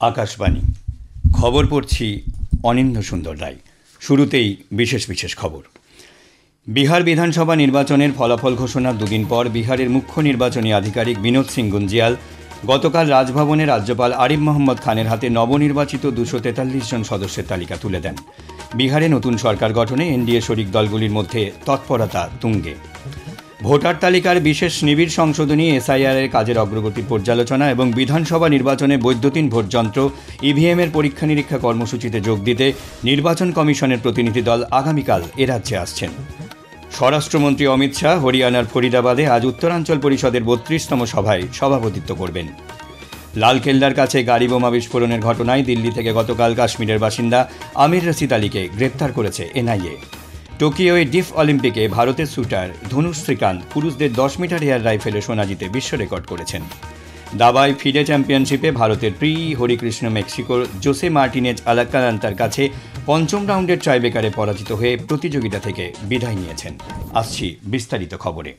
আকাশবাণী খবর পড়ছি অনিন্দ্য সুন্দর রায়। শুরুতেই বিশেষ বিশেষ খবর। বিহার বিধানসভা নির্বাচনের ফলাফল ঘোষণার দুদিন পর বিহারের মুখ্য নির্বাচনী আধিকারিক বিনোদ সিং গুঞ্জিয়াল গতকাল রাজভবনে রাজ্যপাল আরিফ মোহাম্মদ খানের হাতে নবনির্বাচিত 243 জন সদস্যের তালিকা তুলে দেন। বিহারে নতুন সরকার গঠনে এনডিএ শরিক দলগুলির মধ্যে তৎপরতা তুঙ্গে। ভোটার তালিকার বিশেষ নিবিড় সংশোধনী এসআইআর-এর কাজের অগ্রগতির পর্যালোচনা এবং বিধানসভা নির্বাচনে বৈদ্যুতিন ভোটযন্ত্র ইভিএমের পরীক্ষা নিরীক্ষা কর্মসূচিতে যোগ দিতে নির্বাচন কমিশনের প্রতিনিধি দল আগামীকাল এ রাজ্যে আসছেন। স্বরাষ্ট্রমন্ত্রী অমিত শাহ হরিয়ানার ফরিদাবাদে আজ উত্তরাঞ্চল পরিষদের 32তম সভায় সভাপতিত্ব করবেন। লালকেল্লার কাছে গাড়ি বোমা বিস্ফোরণের ঘটনায় দিল্লি থেকে গতকাল কাশ্মীরের বাসিন্দা আমির রশিদ আলীকে গ্রেপ্তার করেছে এনআইএ। টোকিওয়ে ডিফ অলিম্পিকে ভারতের শুটার ধনুষ শ্রীকান্ত পুরুষদের 10 মিটার এয়ার রাইফেলে সোনা জিতে বিশ্ব রেকর্ড করেছেন। দাবায় ফিডে চ্যাম্পিয়নশিপে ভারতের প্রি হরিকৃষ্ণ মেক্সিকোর জোসে মার্টিনেজ আলাকান্তার কাছে পঞ্চম রাউন্ডের টাইব্রেকারে পরাজিত হয়ে প্রতিযোগিতা থেকে বিদায় নিয়েছেন। আসছি বিস্তারিত খবরে।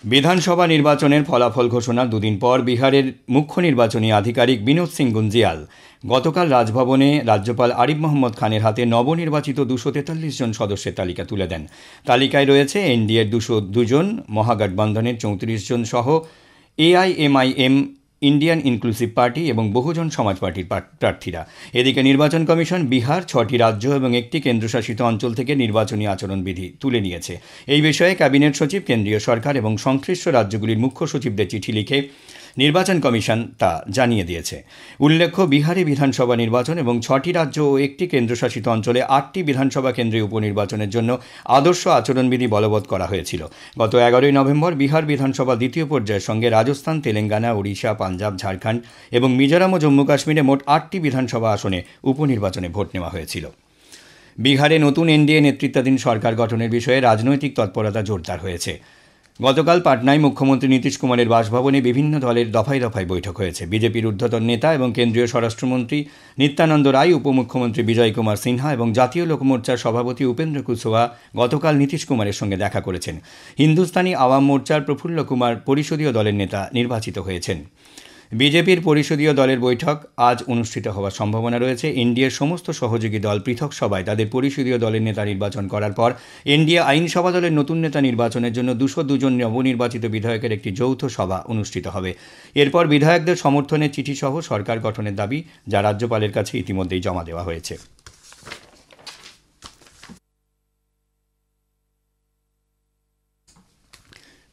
বিধানসভা নির্বাচনের ফলাফল ঘোষণার দুদিন পর বিহারের মুখ্য নির্বাচনী আধিকারিক বিনোদ সিং গুঞ্জিয়াল গতকাল রাজভবনে রাজ্যপাল আরিফ মোহাম্মদ খানের হাতে নবনির্বাচিত 243 জন সদস্যের তালিকা তুলে দেন। তালিকায় রয়েছে এনডিএর 202 জন, মহাগঠবন্ধনের 34 জন সহ এআইএমআইএম, ইন্ডিয়ান ইনক্লুসিভ পার্টি এবং বহুজন সমাজ পার্টির প্রার্থীরা। এদিকে নির্বাচন কমিশন বিহার, 6টি রাজ্য এবং একটি কেন্দ্রশাসিত অঞ্চল থেকে নির্বাচনী আচরণবিধি তুলে নিয়েছে। এই বিষয়ে ক্যাবিনেট সচিব, কেন্দ্রীয় সরকার এবং সংশ্লিষ্ট রাজ্যগুলির মুখ্য সচিবদের চিঠি লিখে নির্বাচন কমিশন তা জানিয়ে দিয়েছে। উল্লেখ্য, বিহারে বিধানসভা নির্বাচন এবং 6টি রাজ্য ও একটি কেন্দ্রশাসিত অঞ্চলে 8টি বিধানসভা কেন্দ্রে উপনির্বাচনের জন্য আদর্শ আচরণবিধি বলবৎ করা হয়েছিল। গত 11 নভেম্বর বিহার বিধানসভা দ্বিতীয় পর্যায়ের সঙ্গে রাজস্থান, তেলেঙ্গানা, ওড়িশা, পাঞ্জাব, ঝাড়খণ্ড এবং মিজোরাম ও জম্মু কাশ্মীরে মোট 8টি বিধানসভা আসনে উপনির্বাচনে ভোট নেওয়া হয়েছিল। বিহারে নতুন এনডিএ নেতৃত্বাধীন সরকার গঠনের বিষয়ে রাজনৈতিক তৎপরতা জোরদার হয়েছে। গতকাল পাটনায় মুখ্যমন্ত্রী নীতিশ কুমারের বাসভবনে বিভিন্ন দলের দফায় দফায় বৈঠক হয়েছে। বিজেপির ঊর্ধ্বতন নেতা এবং কেন্দ্রীয় স্বরাষ্ট্রমন্ত্রী নিত্যানন্দ রায়, উপমুখ্যমন্ত্রী বিজয় কুমার সিনহা এবং জাতীয় লোকমোর্চার সভাপতি উপেন্দ্র কুশওয়া গতকাল নীতিশ কুমারের সঙ্গে দেখা করেছেন। হিন্দুস্তানি আওয়াম মোর্চার প্রফুল্ল কুমার পরিষদীয় দলের নেতা নির্বাচিত হয়েছেন। বিজেপির পরিষদীয় দলের বৈঠক আজ অনুষ্ঠিত হওয়ার সম্ভাবনা রয়েছে। এনডিএর সমস্ত সহযোগী দল পৃথক সভায় তাদের পরিষদীয় দলের নেতা নির্বাচন করার পর এনডিএ আইনসভা দলের নতুন নেতা নির্বাচনের জন্য 202 জন নবনির্বাচিত বিধায়কের একটি যৌথ সভা অনুষ্ঠিত হবে। এরপর বিধায়কদের সমর্থনের চিঠি সহ সরকার গঠনের দাবি, যা রাজ্যপালের কাছে ইতিমধ্যেই জমা দেওয়া হয়েছে।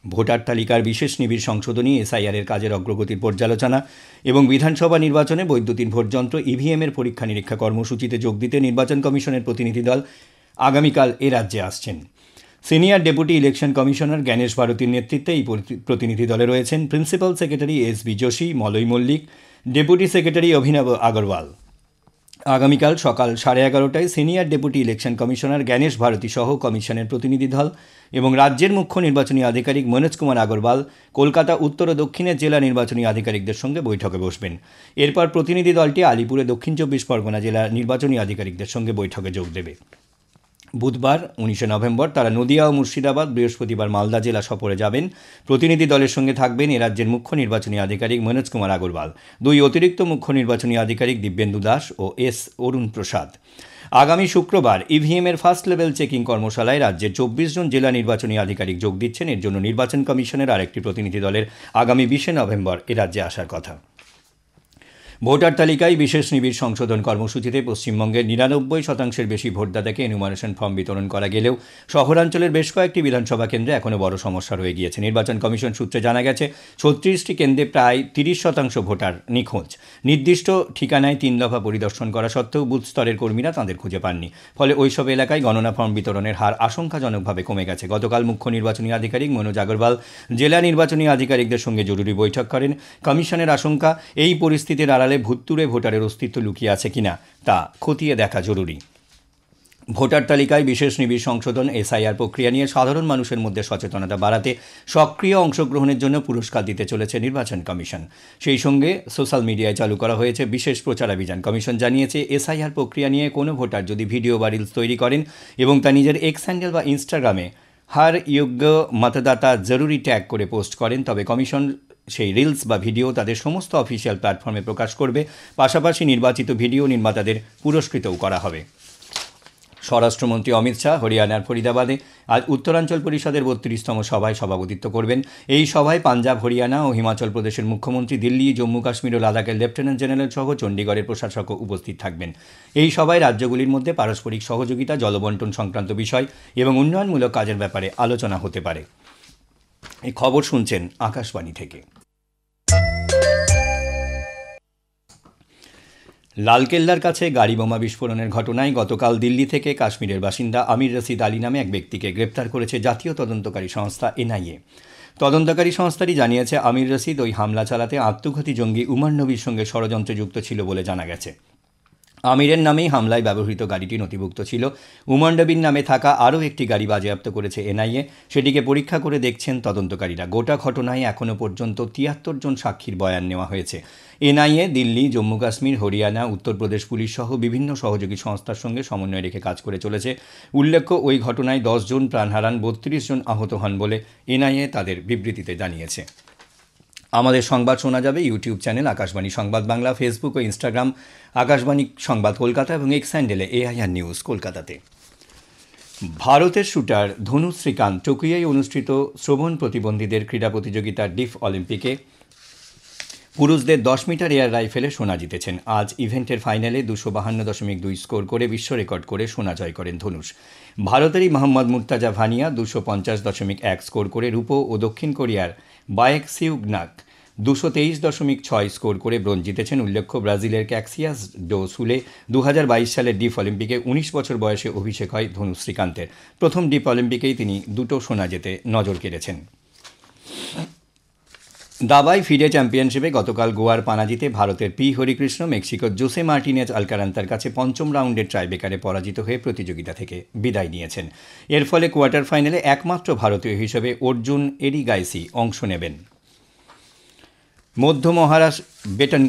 ভোটার তালিকার বিশেষ নিবিড় সংশোধনী এসআইআর-এর কাজের অগ্রগতির পর্যালোচনা এবং বিধানসভা নির্বাচনে বৈদ্যুতিন ভোটযন্ত্র ইভিএমের পরীক্ষা নিরীক্ষা কর্মসূচিতে যোগ দিতে নির্বাচন কমিশনের প্রতিনিধি দল আগামীকাল এ রাজ্যে আসছেন। Senior deputy election commissioner Gyanesh ভারতীর নেতৃত্বে এই প্রতিনিধি দলে রয়েছেন principal secretary S B. Joshi, Malay Mallick, deputy secretary Abhinav Agarwal. আগামীকাল সকাল 11:30টায় senior deputy election commissioner Gyanesh Bharati সহ কমিশনের প্রতিনিধি দল এবং রাজ্যের মুখ্য নির্বাচনী আধিকারিক মনোজ কুমার আগরওয়াল কলকাতা উত্তর ও দক্ষিণের জেলা নির্বাচনী আধিকারিকদের সঙ্গে বৈঠকে বসবেন। এরপর প্রতিনিধি দলটি আলিপুরে দক্ষিণ 24 পরগনা জেলার নির্বাচনী আধিকারিকদের সঙ্গে বৈঠকে যোগ দেবে। বুধবার 19 নভেম্বর তারা নদিয়া ও মুর্শিদাবাদ, বৃহস্পতিবার মালদা জেলা সফরে যাবেন। প্রতিনিধি দলের সঙ্গে থাকবেন এ রাজ্যের মুখ্য নির্বাচনী আধিকারিক মনোজ কুমার আগরওয়াল, 2 অতিরিক্ত মুখ্য নির্বাচনী আধিকারিক দিব্যেন্দু দাস ও এস অরুণ প্রসাদ। আগামী শুক্রবার ইভিএমের ফার্স্ট লেভেল চেকিং কর্মশালায় রাজ্যের 24 জন জেলা নির্বাচনী আধিকারিক যোগ দিচ্ছেন। এর জন্য নির্বাচন কমিশনের আরেকটি প্রতিনিধি দলের আগামী 20 নভেম্বর এ রাজ্যে আসার কথা। ভোটার তালিকায় বিশেষ নিবিড় সংশোধন কর্মসূচিতে পশ্চিমবঙ্গের 99% বেশি ভোটদাতাকে এনুমারেশন ফর্ম বিতরণ করা গেলেও শহরাঞ্চলের বেশ কয়েকটি বিধানসভা কেন্দ্রে এখনও বড় সমস্যা রয়ে গিয়েছে। নির্বাচন কমিশন সূত্রে জানা গেছে 36টি কেন্দ্রে প্রায় 30% ভোটার নিখোঁজ। নির্দিষ্ট ঠিকানায় 3 দফা পরিদর্শন করা সত্ত্বেও বুথ স্তরের কর্মীরা তাঁদের খুঁজে পাননি। ফলে ওইসব এলাকায় গণনা ফর্ম বিতরণের হার আশঙ্কাজনকভাবে কমে গেছে। গতকাল মুখ্য নির্বাচনী আধিকারিক মনোজ আগরওয়াল জেলা নির্বাচনী আধিকারিকদের সঙ্গে জরুরি বৈঠক করেন। কমিশনের আশঙ্কা, এই পরিস্থিতির আড়ালে ভুতুড়ে ভোটারের অস্তিত্ব লুকিয়ে আছে কিনা তা খতিয়ে দেখা জরুরি। ভোটার তালিকায় বিশেষ নিবিড় সংশোধন এসআইআর প্রক্রিয়া নিয়ে সাধারণ মানুষের মধ্যে সচেতনতা বাড়াতে সক্রিয় অংশগ্রহণের জন্য পুরস্কার দিতে চলেছে নির্বাচন কমিশন। সেই সঙ্গে সোশ্যাল মিডিয়ায় চালু করা হয়েছে বিশেষ প্রচারাভিযান। কমিশন জানিয়েছে, এসআইআর প্রক্রিয়া নিয়ে কোনো ভোটার যদি ভিডিও বা রিলস তৈরি করেন এবং তা নিজের এক্স হ্যান্ডেল বা ইনস্টাগ্রামে হার যোগ্য মতদাতা জরুরি ট্যাগ করে পোস্ট করেন, তবে কমিশন সেই রিলস বা ভিডিও তাদের সমস্ত অফিসিয়াল প্ল্যাটফর্মে প্রকাশ করবে। পাশাপাশি নির্বাচিত ভিডিও নির্মাতাদের পুরস্কৃতও করা হবে। স্বরাষ্ট্রমন্ত্রী অমিত শাহ হরিয়ানার ফরিদাবাদে আজ উত্তরাঞ্চল পরিষদের 32তম সভায় সভাপতিত্ব করবেন। এই সভায় পাঞ্জাব, হরিয়ানা ও হিমাচল প্রদেশের মুখ্যমন্ত্রী, দিল্লি, জম্মু কাশ্মীর ও লাদাখের লেফটেন্যান্ট জেনারেল সহ চণ্ডীগড়ের প্রশাসকও উপস্থিত থাকবেন। এই সভায় রাজ্যগুলির মধ্যে পারস্পরিক সহযোগিতা, জলবন্টন সংক্রান্ত বিষয় এবং উন্নয়নমূলক কাজের ব্যাপারে আলোচনা হতে পারে। এই খবর শুনছেন আকাশবাণী থেকে। লালকেল্লার কাছে গাড়ি বোমা বিস্ফোরণের ঘটনায় গতকাল দিল্লি থেকে কাশ্মীরের বাসিন্দা আমির রশিদ আলী নামে এক ব্যক্তিকে গ্রেপ্তার করেছে জাতীয় তদন্তকারী সংস্থা এনআইএ। তদন্তকারী সংস্থাটি জানিয়েছে, আমির রশিদ ওই হামলা চালাতে আত্মঘাতী জঙ্গি উমর নবীর সঙ্গে ষড়যন্ত্রে যুক্ত ছিল বলে জানা গেছে। আমিরের নামেই হামলায় ব্যবহৃত গাড়িটি নথিভুক্ত ছিল। উমর নবীর নামে থাকা আরও একটি গাড়ি বাজেয়াপ্ত করেছে এনআইএ। সেটিকে পরীক্ষা করে দেখছেন তদন্তকারীরা। গোটা ঘটনায় এখনও পর্যন্ত 73 জন সাক্ষীর বয়ান নেওয়া হয়েছে। এনআইএ দিল্লি, জম্মু কাশ্মীর, হরিয়ানা, উত্তরপ্রদেশ পুলিশ সহ বিভিন্ন সহযোগী সংস্থার সঙ্গে সমন্বয় রেখে কাজ করে চলেছে। উল্লেখ্য, ওই ঘটনায় 10 জন প্রাণ হারান, 32 জন আহত হন বলে এনআইএ তাদের বিবৃতিতে জানিয়েছে। আমাদের সংবাদ শোনা যাবে ইউটিউব চ্যানেল আকাশবাণী সংবাদ বাংলা, ফেসবুক ও ইনস্টাগ্রাম আকাশবাণী সংবাদ কলকাতা এবং এক্স হ্যান্ডেলে এআইআর নিউজ কলকাতাতে। ভারতের শুটার ধনুষ শ্রীকান্ত টোকিওয় অনুষ্ঠিত শ্রবণ প্রতিবন্ধীদের ক্রীড়া প্রতিযোগিতা ডিফ অলিম্পিকে পুরুষদের 10 মিটার এয়ার রাইফেলে সোনা জিতেছেন। আজ ইভেন্টের ফাইনালে 252.2 স্কোর করে বিশ্ব রেকর্ড করে সোনা জয় করেন ধনুষ। ভারতেরই মোহাম্মদ মুর্তাজা ভানিয়া 250.1 স্কোর করে রূপো ও দক্ষিণ কোরিয়ার বায়েক সিউগনাক 223.6 স্কোর করে ব্রোঞ্জ জিতেছেন। উল্লেখ্য, ব্রাজিলের ক্যাক্সিয়াস ডো সুলে 2022 সালের ডিফ অলিম্পিকে 19 বছর বয়সে অভিষেক হয় ধনুষ শ্রীকান্তের। প্রথম ডিফ অলিম্পিকেই তিনি 2 সোনা জেতে নজর কেড়েছেন। দাবায় ফিডে চ্যাম্পিয়নশিপে গতকাল গোয়ার পানাজিতে ভারতের পি হরিকৃষ্ণ মেক্সিকোর জোসে মার্টিনেজ আলকারান্তার কাছে পঞ্চম রাউন্ডের ট্রাইবেকারে পরাজিত হয়ে প্রতিযোগিতা থেকে বিদায় নিয়েছেন। এর ফলে কোয়ার্টার ফাইনালে একমাত্র ভারতীয় হিসেবে অর্জুন এরিগাইসি অংশ নেবেন। মধ্য মহারাষ্ট্র বেটন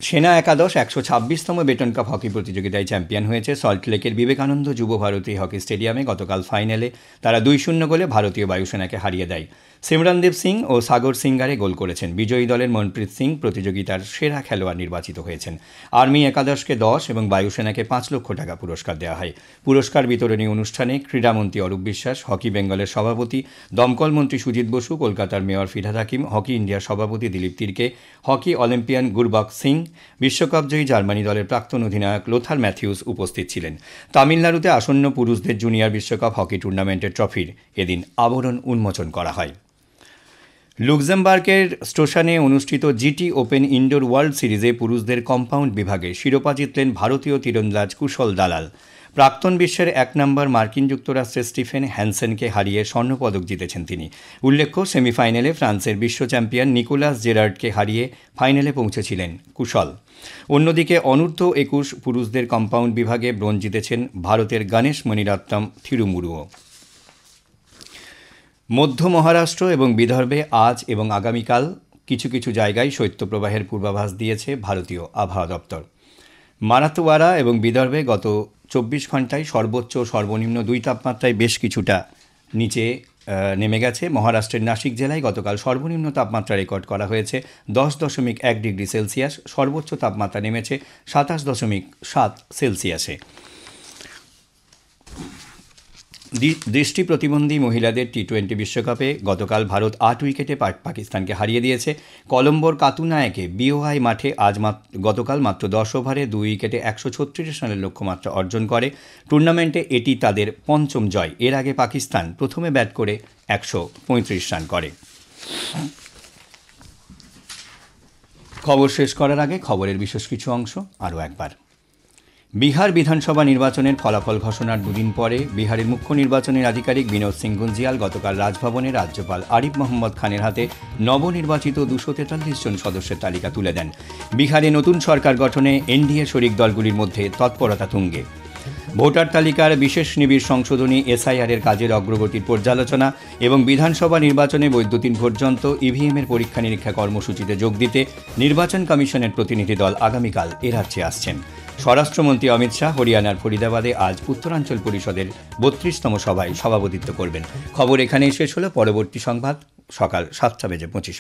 সেনা একাদশ 126তম বেটন কাপ হকি প্রতিযোগিতায় চ্যাম্পিয়ন হয়েছে। সল্টলেকের বিবেকানন্দ যুব ভারতী হকি স্টেডিয়ামে গতকাল ফাইনালে তারা 2-0 গোলে ভারতীয় বায়ুসেনাকে হারিয়ে দেয়। সিমরনদীপ সিং ও সাগর সিঙ্গারে গোল করেছেন। বিজয়ী দলের মনপ্রীত সিং প্রতিযোগিতার সেরা খেলোয়াড় নির্বাচিত হয়েছেন। আর্মি একাদশকে 10 এবং বায়ুসেনাকে 5 লক্ষ টাকা পুরস্কার দেওয়া হয়। পুরস্কার বিতরণী অনুষ্ঠানে ক্রীড়ামন্ত্রী অরূপ বিশ্বাস, হকি বেঙ্গলের সভাপতি দমকল মন্ত্রী সুজিত বসু, কলকাতার মেয়র ফিরহাদ হাকিম, হকি ইন্ডিয়ার সভাপতি দিলীপ তির্কে, হকি অলিম্পিয়ান গুরবক সিং, বিশ্বকাপজয়ী জার্মানি দলের প্রাক্তন অধিনায়ক লোথার ম্যাথিউস উপস্থিত ছিলেন। তামিলনাড়ুতে আসন্ন পুরুষদের জুনিয়র বিশ্বকাপ হকি টুর্নামেন্টের ট্রফির এদিন আবরণ উন্মোচন করা হয়। লুক্সেমবার্গের স্টোশানে অনুষ্ঠিত জিটি ওপেন ইনডোর ওয়ার্ল্ড সিরিজে পুরুষদের কম্পাউন্ড বিভাগে শিরোপা জিতলেন ভারতীয় তীরন্দাজ কুশল দালাল। প্রাক্তন বিশ্বের 1 নম্বর মার্কিন যুক্তরাষ্ট্রের স্টিফেন হ্যানসেনকে হারিয়ে স্বর্ণপদক জিতেছেন তিনি। উল্লেখ্য, সেমিফাইনালে ফ্রান্সের বিশ্ব চ্যাম্পিয়ন নিকোলাস জেরার্ডকে হারিয়ে ফাইনালে পৌঁছেছিলেন কুশল। অন্যদিকে অনূর্ধ্ব 21 পুরুষদের কম্পাউন্ড বিভাগে ব্রোঞ্জ জিতেছেন ভারতের গণেশ মণিরত্নম থিরুমুরুও। মধ্য মহারাষ্ট্র এবং বিদর্ভে আজ এবং আগামীকাল কিছু কিছু জায়গায় শৈত্যপ্রবাহের পূর্বাভাস দিয়েছে ভারতীয় আবহাওয়া দপ্তর। মারাথওয়াড়া এবং বিদর্ভে গত 24 ঘন্টায় সর্বোচ্চ ও সর্বনিম্ন 2 তাপমাত্রায় বেশ কিছুটা নিচে নেমে গেছে। মহারাষ্ট্রের নাসিক জেলায় গতকাল সর্বনিম্ন তাপমাত্রা রেকর্ড করা হয়েছে 10.1 ডিগ্রি সেলসিয়াস, সর্বোচ্চ তাপমাত্রা নেমেছে 27.7 সেলসিয়াসে। দৃষ্টি প্রতিবন্ধী মহিলাদের টি20 বিশ্বকাপে গতকাল ভারত 8 উইকেটে পাকিস্তানকে হারিয়ে দিয়েছে। কলম্বোর কাতুনায়কে বিওআই মাঠে গতকাল মাত্র 10 ওভারে 2 উইকেটে 136 রানের লক্ষ্যমাত্রা অর্জন করে। টুর্নামেন্টে এটি তাদের পঞ্চম জয়। এর আগে পাকিস্তান প্রথমে ব্যাট করে 135 রান করে। খবর শেষ করার আগে খবরের বিশেষ কিছু অংশ আরও একবার। বিহার বিধানসভা নির্বাচনের ফলাফল ঘোষণার দুদিন পরে বিহারের মুখ্য নির্বাচনের আধিকারিক বিনোদ সিং গুঞ্জিয়াল গতকাল রাজভবনে রাজ্যপাল আরিফ মোহাম্মদ খানের হাতে নবনির্বাচিত 243 জন সদস্যের তালিকা তুলে দেন। বিহারে নতুন সরকার গঠনে এনডিএ শরিক দলগুলির মধ্যে তৎপরতা তুঙ্গে। ভোটার তালিকার বিশেষ নিবিড় সংশোধনী এসআইআরের কাজের অগ্রগতির পর্যালোচনা এবং বিধানসভা নির্বাচনে বৈদ্যুতিন ভোট যন্ত্র ইভিএমের পরীক্ষা নিরীক্ষা কর্মসূচিতে যোগ দিতে নির্বাচন কমিশনের প্রতিনিধি দল আগামীকাল এ রাজ্যে আসছেন। স্বরাষ্ট্রমন্ত্রী অমিত শাহ হরিয়ানার ফরিদাবাদে আজ উত্তরাঞ্চল পরিষদের 32তম সভায় সভাপতিত্ব করবেন। খবর এখানেই শেষ হলো। পরবর্তী সংবাদ সকাল 7:25